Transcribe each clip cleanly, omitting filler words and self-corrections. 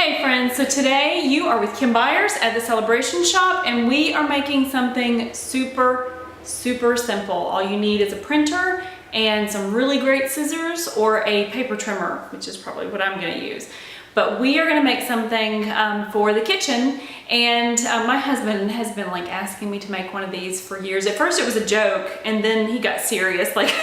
Hey friends, so today you are with Kim Byers at the Celebration Shop and we are making something super simple. All you need is a printer and some really great scissors or a paper trimmer, which is probably what I'm going to use. But we are going to make something for the kitchen, and my husband has been like asking me to make one of these for years. At first it was a joke and then he got serious. Like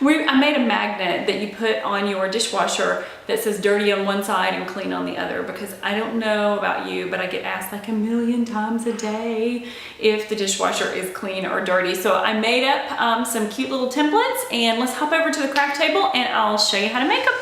I made a magnet that you put on your dishwasher that says dirty on one side and clean on the other, because I don't know about you, but I get asked like 1,000,000 times a day if the dishwasher is clean or dirty. So I made up some cute little templates, and let's hop over to the craft table and I'll show you how to make them.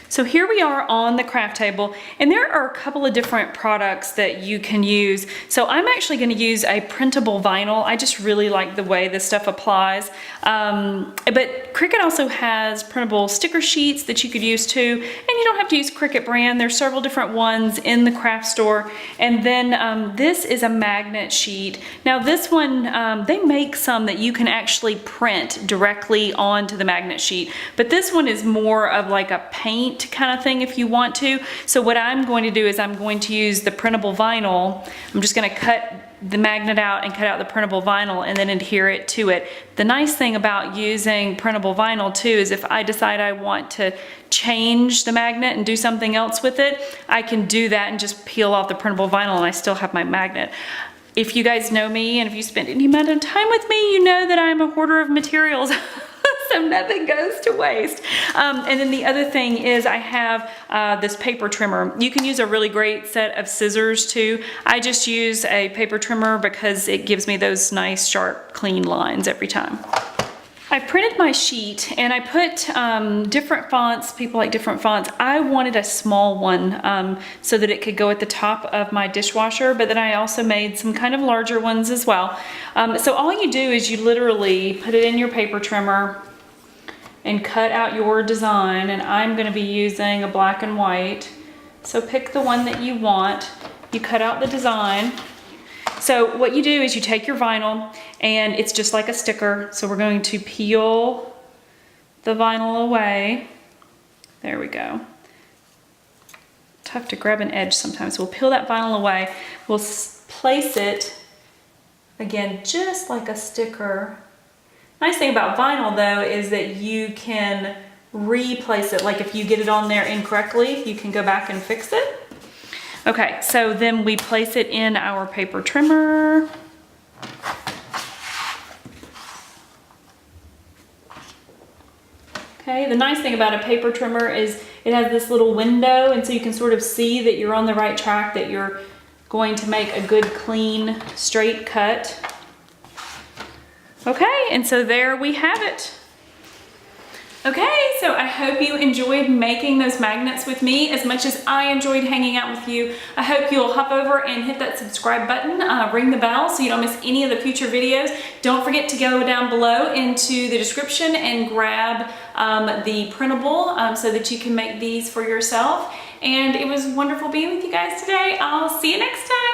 So here we are on the craft table, and there are a couple of different products that you can use. So I'm actually going to use a printable vinyl. I just really like the way this stuff applies. But Cricut also has printable sticker sheets that you could use too, and you don't have to use Cricut brand. There's several different ones in the craft store. And then this is a magnet sheet. Now this one, they make some that you can actually print directly onto the magnet sheet, but this one is more of like a paint kind of thing if you want to. So what I'm going to do is I'm going to use the printable vinyl. I'm just going to cut the magnet out and cut out the printable vinyl and then adhere it to it. The nice thing about using printable vinyl too is if I decide I want to change the magnet and do something else with it, I can do that and just peel off the printable vinyl and I still have my magnet. If you guys know me and if you spend any amount of time with me, you know that I'm a hoarder of materials. So nothing goes to waste. And then the other thing is I have this paper trimmer. You can use a really great set of scissors too. I just use a paper trimmer because it gives me those nice, sharp, clean lines every time. I printed my sheet and I put different fonts. People like different fonts. I wanted a small one so that it could go at the top of my dishwasher, but then I also made some kind of larger ones as well. So all you do is you literally put it in your paper trimmer and cut out your design, and I'm going to be using a black and white. So pick the one that you want. You cut out the design. So what you do is you take your vinyl, and it's just like a sticker. So we're going to peel the vinyl away. There we go. Tough to grab an edge sometimes. We'll peel that vinyl away. We'll place it, again, just like a sticker. Nice thing about vinyl though is that you can replace it. Like if you get it on there incorrectly, you can go back and fix it. Okay, so then we place it in our paper trimmer. Okay, the nice thing about a paper trimmer is it has this little window, and so you can sort of see that you're on the right track, that you're going to make a good, clean, straight cut. Okay, and so there we have it. Okay, so I hope you enjoyed making those magnets with me as much as I enjoyed hanging out with you. I hope you'll hop over and hit that subscribe button, ring the bell so you don't miss any of the future videos. Don't forget to go down below into the description and grab the printable so that you can make these for yourself. And it was wonderful being with you guys today. I'll see you next time.